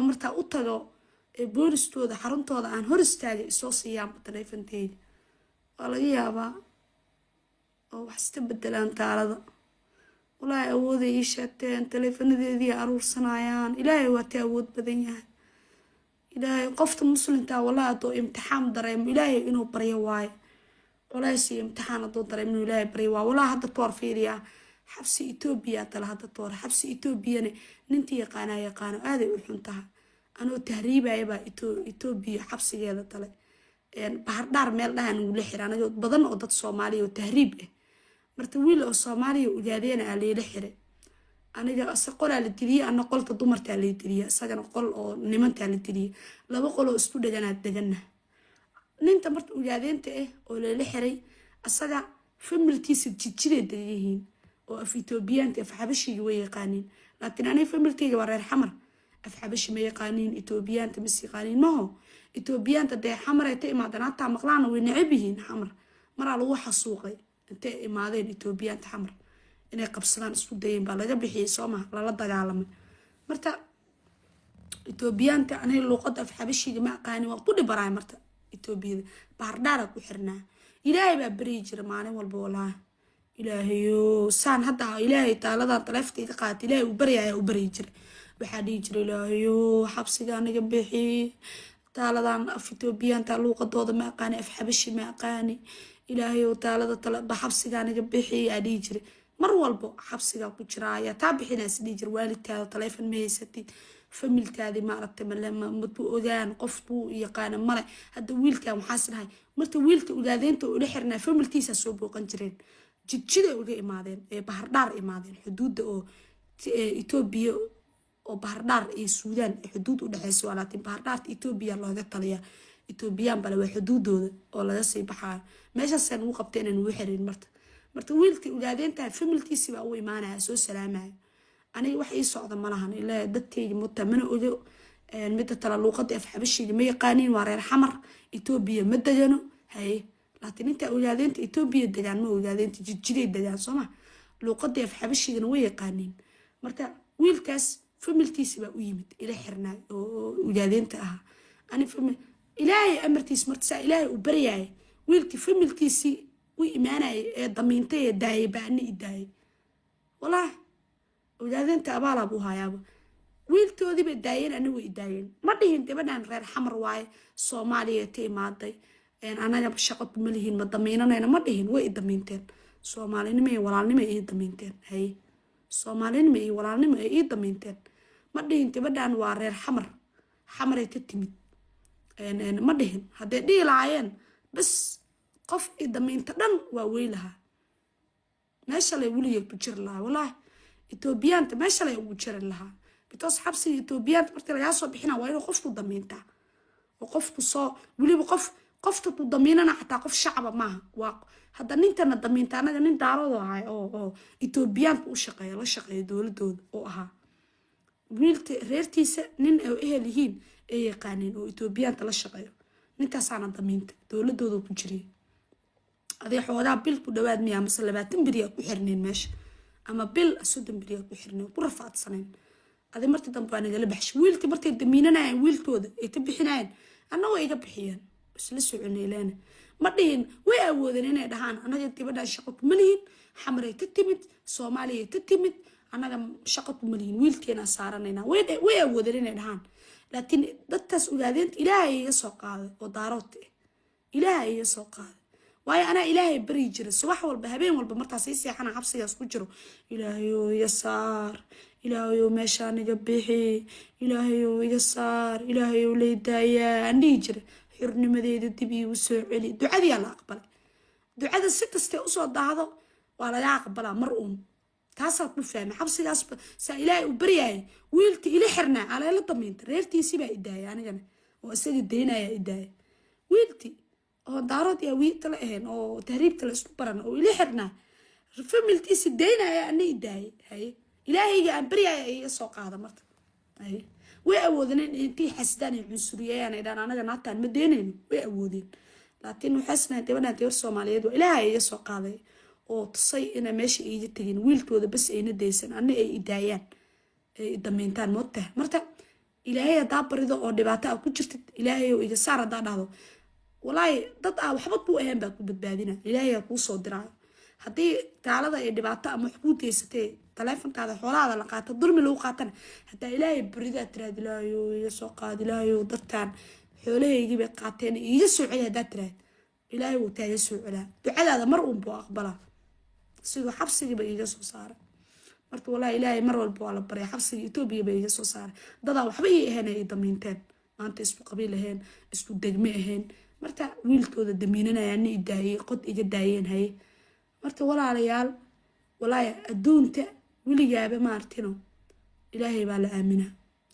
marta u tago boolistooda xaruntooda aan hor istaagay soo siiyaan taleefanteyda waa laga yaabaa oo wax iska bedelaan taalada walaahi awooday ii sheegteen taleefanadeedii aruursanayaan ilaahay waa tii awood badan yahay ilaahay qofta muslimta walaa adoo imtixaan dareemo ilaahay inuu baryo waayo walaasi imtixaan adoo dareemo inuu ilaahay baryo waayo walaa hadda toor fiiriyaa xabsi Itoobiya tala hadda toor xabsi Itoobiyana nintii yaqaano aaday u xuntaha anoo tahriibaya baa Itoobiya xabsigeeda tale bahar dhaar meel dhahan ugu leexiraan anaga badan oo dad Soomaali oo tahriib ah marta wiil oo Soomaali u jaadeena aleela xire aniga asqola la tiriye ana qolta dumarta la tiriye sagana qol oo nimanta la tiriye laba qol oo isku degana ninta marta u jaadeenta oo leela xiray asaga familkiisa jijjireeda yihiin oo af Itoobiyanta af xabashiga way yaqaaniin laakiin anay familkayga waa reer xamar af xabashi ma yaqaaniin Itoobiyanta ma yaqaaniin maho Itoobiyanta de xamar ay imaadaan taa maqlaan way neceb yihiin xamar mar lagu xasuuqay inta imaadeen Itoobiyanta xamar inay qabsadaan isku dayeen baa laga bixiyay Soomaa lala dagaalamay marta Itoobiyanta anay luqad af xabashiga ma aqaani waa ku dhibaray marta Itoobiyada bahar dhaar ku xirnaa ilaahay baa bari jiray maalin walba walaa ilaahayo saan hadda ilaahay taalada taleeftayda qaat ilaahay u baryaaya u bari jiray waxa dhigi jiray ilaahayo xabsiga aniga bixi taaladan af Itoobiyanta luqadooda ma aqaani af xabashi ma aqaani ilaahayo taalada xabsiga aniga bixi aa dhigi jiray mar walba xabsiga ku jiraaya taa bixinaas dhigi jiray waalidkaada taleefan ma haysatid familkaadi ma aragtay ma tu ogaan qof buu yaqaan male hadda wiilkan waxa sinahay marta wiilka ogaadeenta oo la xirnaa familkiisa soo booqan jireen jijjida uga imaadeen bahar dhaar imaadeen xuduudda oo Itoobiya oo bahar dhaar iyo Suudaan xuduud u dhaxayso walaatiin bahar dhaarta Itoobiya looga taliya Itoobiyaan bale waa xuduudooda oo laga sii baxaa meeshaas aan ugu qabteen inuu xirin marta wiilka ogaadeenta familkiisa baa u imaanaya soo salaamay aniga wax ii socda malahan ilaa dadkayga mutamana odo mid tala luqad af xabashiga ma yaqaaniin waa reer xamar Itoobiya ma dagano hay laakiin inta ogaadeenta Itoobiya dagaan ma ogaadeenta jijjiday dagaan Soomaa luqad af xabashigana way yaqaaniin marka wiilkaas familkiisa baa u yimid ila xirnaa oo ogaadeenta ah ani famil ilaahay amartiis marta ilaahay u baryaay wiilkii familkiisi u imaanay ee damiintay ee daayay baani idaayay walaa ogaadeenta abaala buu hayaaba wiiltoodii bay daayeen anigu idaayeen ma dhihin gabadhan reer xamar waaye Soomaaliya ta imaaday anaga shaqo ma lihiin ma damiinanayna ma dhihin way damiinteen Soomaalinimo iyo walaalnimo ay damiinteen hay Soomaalinimo iyo walaalnimo ay damiinteen ma dhihin gabadhan waa reer xamar ay ka timid ma dhihin hadday dhihi lahaayeen bas qof i damiinta dhan waa weylaha meesha lay weligeed ku jiri lahaa walaahi Itoobiyanta meesha lay ugu jiri lahaa because xabsiga Itoobiyanta markii laga soo bixina waa inuu qofku damiinta oo qofku soo weliba qofta ku damiinana xataa qof shacab maaha waa hadda nintana damiinta anaga nin daarado ahay oo Itoobiyanta u shaqeeyo la shaqeeyo dawladooda oo ahaa wiilka reertiisa nin ay ehelihiin ay yaqaaneen oo Itoobiyanta la shaqeeyo ninkaasana damiinta dawladooda ku jiray adii xoogaa bil ku dhawaad miyaa mise 20 biriya ku xirneen meesha ama bil 30 biriya ku xirneen ku rafaadsaneen adii martii dambe waa naga la baxshay wiilkii martay damiinanayeen wiiltooda ay ka bixinayeen anagoo iga bixiyeen isla soconeeleen ma dhihin way awoodeen inay dhahaan anaga gabadha shaqo kuma lihin xamray ka timid Soomaaliya ka timid anaga shaqo kuma lihin wiilkeena saaranayna way awoodeen inay dhahaan laakiin dadkaas ogaadeenta ilaahay iga soo qaaday oo daarood ilaahay iga soo qaaday waayo ana ilaahay bari jiray subax walba habeen walba martaas ay seexana xabsigaas ku jiro ilaahayo yasaar ilaahayo meesha aniga bixi ilaahayo yasaar ilaahayo leedaaya andi jiray xurnimadeeda dib iigu soo celi ducadii la aqbalay ducada si kasta u soo daahdo waa laga aqbalaa mar taas ku fahmay xabsigaas sa ilaahay u baryaay wiilti ila xirnaa ala la damiinta reertiisi baa idaayay anigana oo isaga deynaya idaayay wiilti oo daarad ya wiilta la ahayn oo tahriibta la isku baran oo ila xirnaa familkiisi deynaya ani idaayay hay ilaahayga aan baryaay ay soo qaada marta hay way awoodeen intii xasdaan iyo cunsuriyeen ay dhan anaga naataan ma deeneen way awoodeen laakiin waxasna gabadhan reer Soomaaliyeed waa ilaahay iga soo qaaday oo tusay in meesha ay tageen wiilkooda bas ayna deysan anna ay idaayaan ay damiintaan moodta marta ilaahay haddaa barido oo dhibaato a ku jirtid ilaahay oo iga saar haddaa dhahdo walaahi dad ah waxba kuu ahayn baa ku badbaadina ilaahay aa kuu soo diraayo haddii taalada ay dhibaato ama wax kuu geysatee taleefonkaada xoolahaada la qaato dulmi lagu qaatana hataa ilaahay baridaa tiraad ilaahayo iga soo qaad ilaahayo dadkan xoolahaygii bay qaateen iiga soo celi haddaa tiraad ilaahay wuu taaga soo celaa ducadaada mar uun buu aqbalaa siduu xabsigiiba iiga soo saaray marka walaahi ilaahay mar walba waa la barya xabsiga Itoobiya ba iiga soo saaray dadaa waxba ii ahayn ay damiinteen maanta isku qabiil ahayn isku degme ahayn marka wiilkooda damiinanayaan i daayay qod iga daayeen hay marka walaalayaal walaahi adduunta wiligaaba maartino ilaahay baa la aaminaa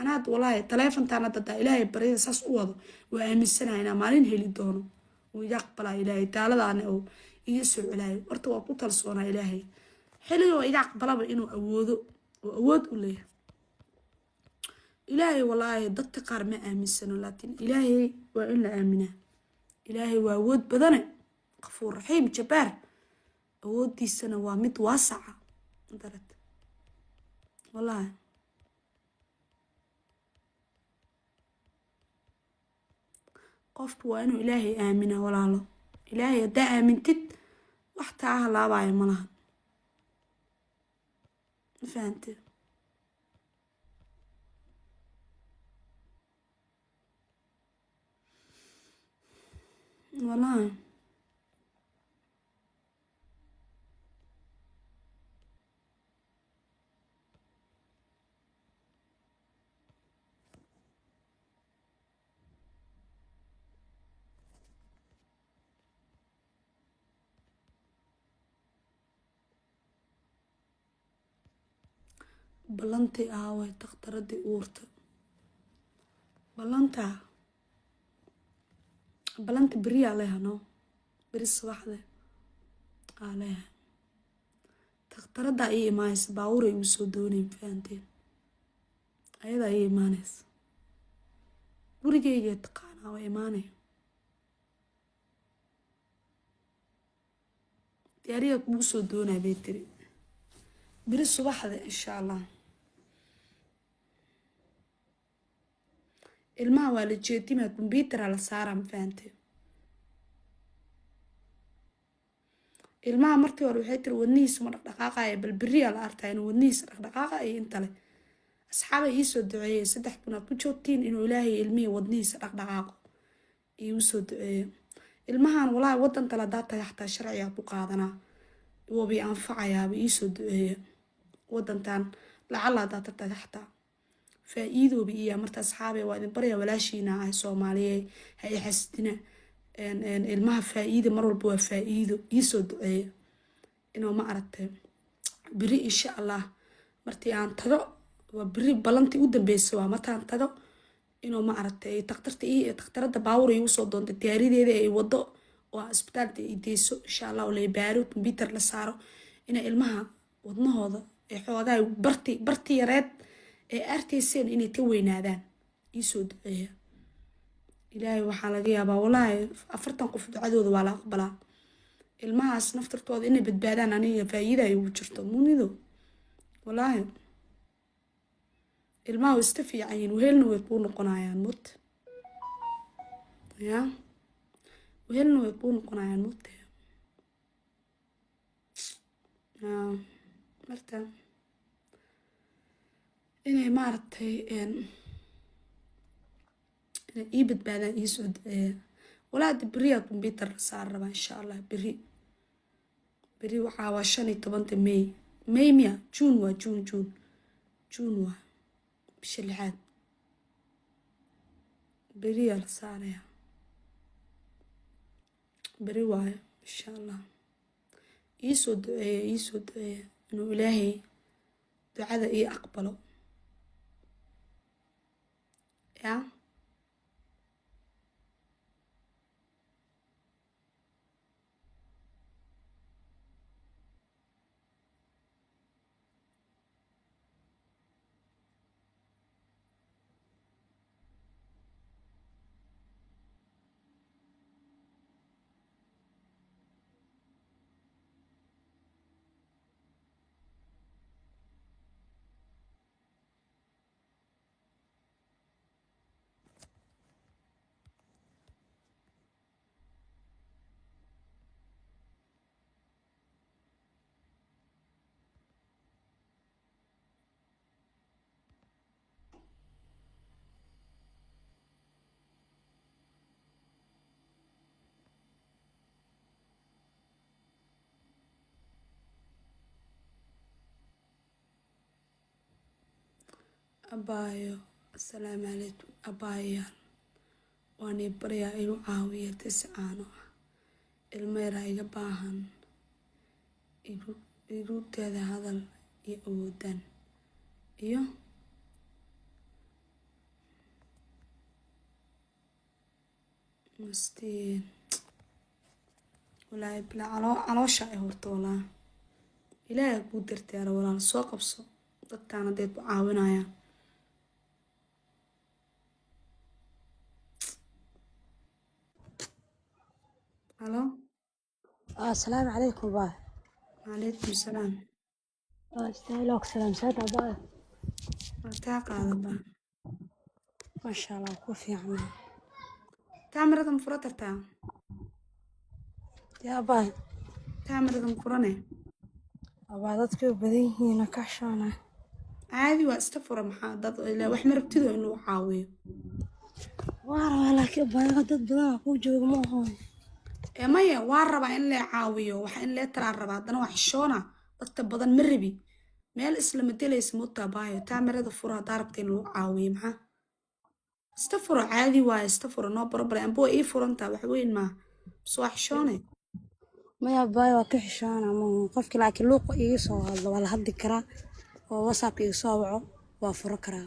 anaad walaahi taleefantaan hadda ilaahay barida saas u wado waa aaminsanaynaa maalin heli doono uu iga aqbalaa ilaahay taaladaana oo iga soo celaayo horta waa ku talsoonaa ilaahay xilliga oo iga aqbalaba inuu awoodo oo awood u leeyahay ilaahay walaahi dadka qaar ma aaminsano laakiin ilaahay waa in la aaminaa ilaahay waa awood badane qafuur raxiim jabbaar awoodiisana waa mid waasaca darad walaahi qofku waa inuu ilaahay aamina walaalo ilaahay haddaa aamintid wax taa halaabaayo ma lahan ma fahantid والله بلانتي آوي تختردي أورت بلانتي بري عليها نو بري الصباح ده عليها تخترد اي مايس باوري يوسودوني فانتين ايضا اي مانيس وريجي تقانا وإيماني دياريك بوسودونا بيتري بري الصباح ده إن شاء الله ilmaha waa la jeedimaa combyuutera la saaraa ma fahantay ilmaha markii hore waxay tiri wadnihiisa ma dhaqdhaqaaqaya bal beriyaa la artaa inuu wadnihiisa dhaqdhaqaaqa iyo inta leh asxaaba iisoo duceeyey 3 kun aad ku joogtiin inuu ilaahay ilmihii wadnihiisa dhaqdhaqaaqo iigu soo duceeyo ilmahan walaahi wadan kale haddaa tahay xataa sharcigaa ku qaadanaa wabi anfacayaaba iisoo duceeya wadantan lacala haddaa tagtahay xataa faa'iido biya marta asxaabe waa idin baraya walaashiina ah Soomaaliyeey hay xasdina ilmaha faa'iido mar walba waa faa'iido isoo duceeyo inuu ma aragtay biri insha Allah martii aan tago waa biri balanti u dambeysay waa mataan tago inuu ma aragtay takhtarada baawur ay u soo doonto diyaarideeda ay wado oo isbitaalka ay deeso insha Allah oo la baaro computer la saaro ina ilmaha wadnahooda ay xoogaa barti yareed ee arteyseen inay ka weynaadaan isoo duceeya ilaahay waxaa laga yaabaa walaahi 40 qof ducadooda waa la aqbalaa ilmahaas naftartooda inay badbaadaan aniga faa'iido ay ugu jirto munido walaahi ilmaha iska fiican yihiin wehelna way ku noqonayaan mut ya wehelna way ku noqonayaan mut ya marta inay maartay inay ii badbaadaan ii soo duceeya walaadi beriya computer la saar rabaa insha Allah beri waxaa waa 15 May miya June waa June waa bisha 6 beriya la saaraya beri waayo insha Allah ii soo duceeya inuu ilaahay ducada ii aqbalo ya abaayo assalaamu calaykum abaayayaal waanay baryaa igu caawiya tisi caano ah ilmo yaraa iga baahan iruurteeda hadal iyo awoodaan iyo mastiin walaahi bilaa caloosha ay horto walaa ilaahay kuu darteera walaal soo qabso dadkaan haddeed ku caawinayaan halo السلام عليكم باي. calaykum salaam استاهلوك سلام سادة باي. waa taa qaada baa ما شاء الله كوفي عمي taamirada ma furo tartaa يا باي. taamirada ma furane أبعدتك بديهنا كحشانة. caadi waa iska fura maxaa dad ilaa wax ma rabtido in lagu caawiyo وارا لكن باي قدت بدنا كوجو ما هون. ee maya waa rabaa in lee caawiyo waxa in lee taraa rabaa haddana waa xishoona dadka badan ma rabi meel islama delaysa mutaa baayo taamirada fura haddaa rabta in lagu caawiyo maxaa iska furo caadi waaye iska furo noo barobare amba waa ii furantaa wax weyn maa bas waa xishoone ما يا باي وكحشانة ما قفك لكن لوق يسوى ولا هدي كرا ووصاب يسوى وفر كرا.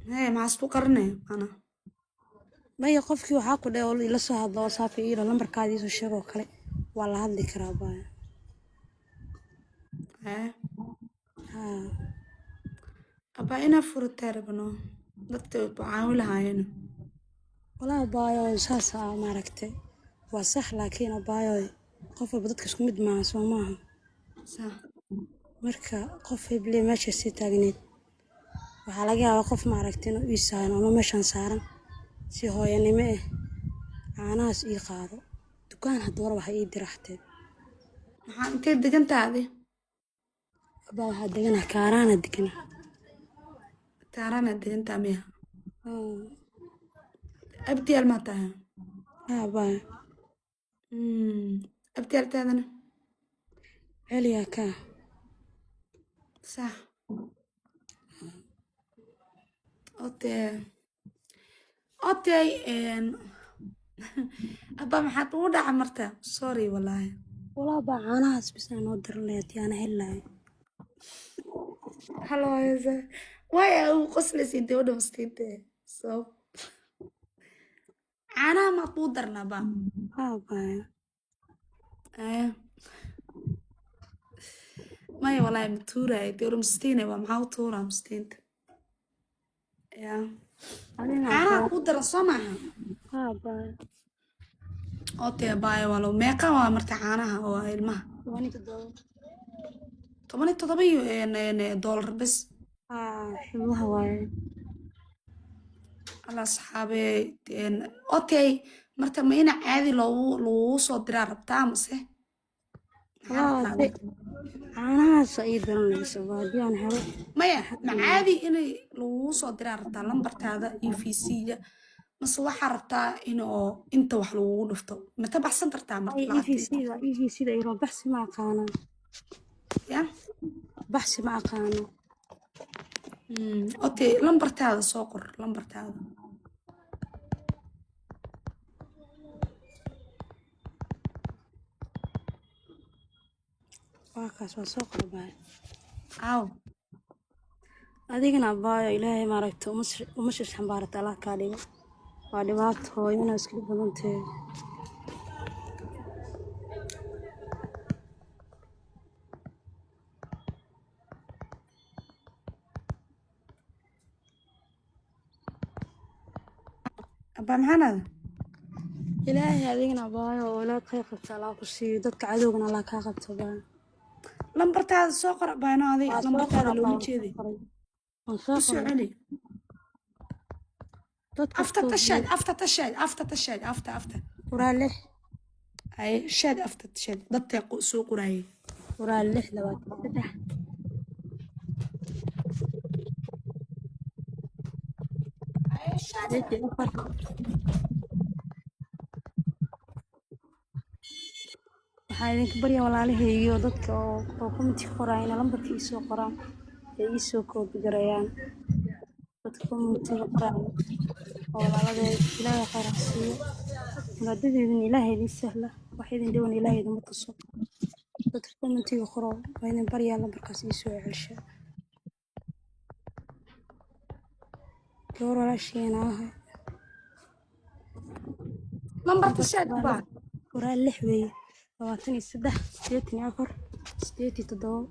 hee maxaa isku qarine ana ما يقفك وحاكو ده ولا يلسوا هذا وصاب يلا نمبر كادي يسوى شغل كله ولا هدي كرا باي. hee ها abaa inaa furataa rabno dadka way ku caawin lahaayeen والله باي ساسا ما ركتي وصح لكن باي قف بدك اسكو مد مع سوماها saa marka qof hebli meesha si taagneed waxaa laga yaabaa qof ma aragti inuu ii saaran ama meeshan saaran si hooyanimo ah caanahaas ii qaado dukaan hadduu raba ha ii diraxteed maxaa intay degan taadi abaa waxaa degana kaaraana degana taarana degantaa miya abdiyaal maa tahay abaa abdiyaaltaadana celiyaa kaa sax otee abaa maxaad ugu dhaca marta sorry wallaahi walaa baa caanahaas bisaa noo diran lahayd yaana helaay halo hese waaya ugu qoslaysiin gabadha maskiinta sabab caanaha maad kuu darnaa baa abaa maya wallaahi ma tuuraayo gabadha maskiine waa maxaa u tuuraa maskiinta ya caanaha kuu daran soo maaha abaa otee baayo walow meeqa waa marta caanaha oo ilmaha 17 iyo doolar bes xubnaha waaye alla asxaabe otey marta ma ina caadi lagu soo diraa rabtaa mase caanahaas ii daran laysa haddii aan helo maya ma caadi inay lagu soo diraa rabtaa lambartaada iyo vc-ga mase waxaa rabtaa in oo inta wax lagugu dhufto mata baxsan kartaa marta EVC-da iro baxsi ma aqaano ya baxsi ma aqaano otey lambartaada soo qor lambartaada waa kaas waa soo qorbaa aaw adigana baayo ilaahay maaragta uma xambaarata allah kaa dhigo waa dhibaato hooyana iska badantee abaa maxaanada ilaahay adigana baayo oo ilaad khayr qabta allah ku siiyo dadka cadowgana allah kaa qabta baayo lambartaada soo qor baano adig lambartaada looma jeeday waan soo usoo qoray celi dadka after tashaad after quraa lix ay shaad after tashaad dadka soo qoraayay quraa 6 waxaa idinka barya walaalahaygiyo dadka oo community qorayna lambarkii soo qoraan ay ii soo koobi garayaan dadka communitiga qoraayo oo walaaladeed ilaahay khayr ha siiyo muraadadeedana ilaahay idin sahla wax idin dhiban ilaahay idinma tuso dadka communitiga qoro waa idin baryaa lambarkaas ii soo celsha gabar walaashiina ahay lambarka sheeg baa qoraal 6 weeye 23 84 87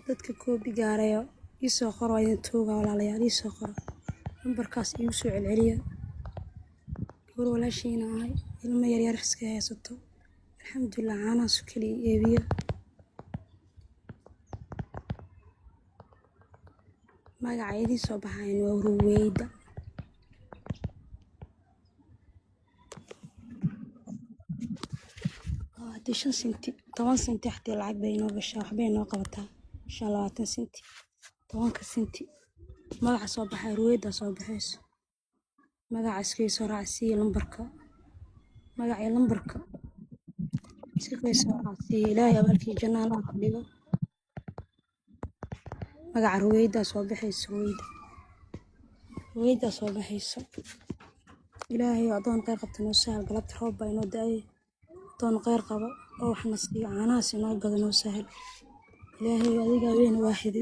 dadka koobi gaarayo ii soo qoro idin tuuga walaalayaal ii soo qoro lambarkaas iigu soo celceliya gabar walaashiina ahay ilmo yaryar iska haysato alxamdulilah caanahaas kaliya eebiya magaca idin soo baxayn waa Ruweyda haddii 5 senti 10 senti xataa lacag bay inoo gashaa waxbay inoo qabataa 20 senti 10 senti magaca soo baxay Ruweyda soo baxayso magaca iska soo raacsiyo lambarka magaca lambarka iska soo raacsiyo ilaahay abalkii jannada ku dhigo magaca Ruweyda soo baxayso Ruweyda soo baxayso ilaahay adoon qeyr qabta noo sahal galabta roob baa inoo da'ay adoon qeyr qabo oo wax nasiyo caanahaas inoo gado noo sahal ilaahay adiga weyn waaxid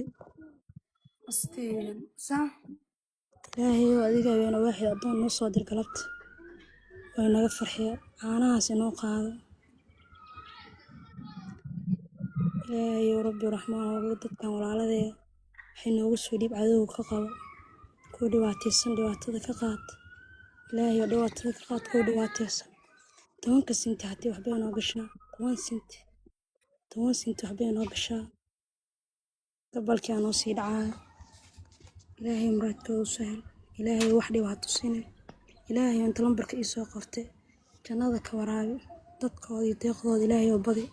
asteen sax ilaahay adiga weyn waaxid adoon noo soo dir galabta way naga farxiyo caanahaas inoo qaado ilaahay rabbi raxmaan oo dadkan walaaladee waxay noogu soo dhiib cadow ka qabo ku dhibaataysan dhibaatada ka qaad ilaahay dhibaatada ka qaad ku dhibaataysan 10 senti haddii waxbay inoo gashaa 10 senti waxbay inoo gashaa gabalkii anoo sii dhacaa ilaahay muraadkooda u sahal ilaahay wax dhibaato siinay ilaahay inta lambarka ii soo qortay jannada ka waraabi dadkooda iyo deeqdooda ilaahay oo badi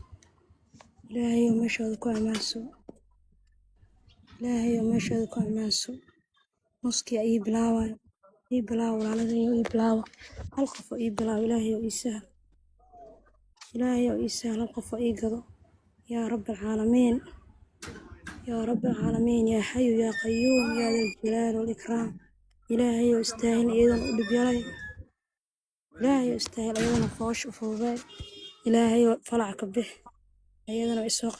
ilaahay oo meeshooda ku ammaanso ilaahay oo meeshooda ku ammaanso muskiya ii bilaawa walaaladeen ii bilaawa hal qof oo ii bilaawa ilaahay oo ii sahal hal qof oo ii gado yaa rabbi العالمين يا رب العالمين يا حي يا قيوم يا ذا الجلال والإكرام إلهي يستاهل أيضا أدبيري إلهي يستاهل أيضا فوش وفوضي إلهي فلعك به أيضا إسوق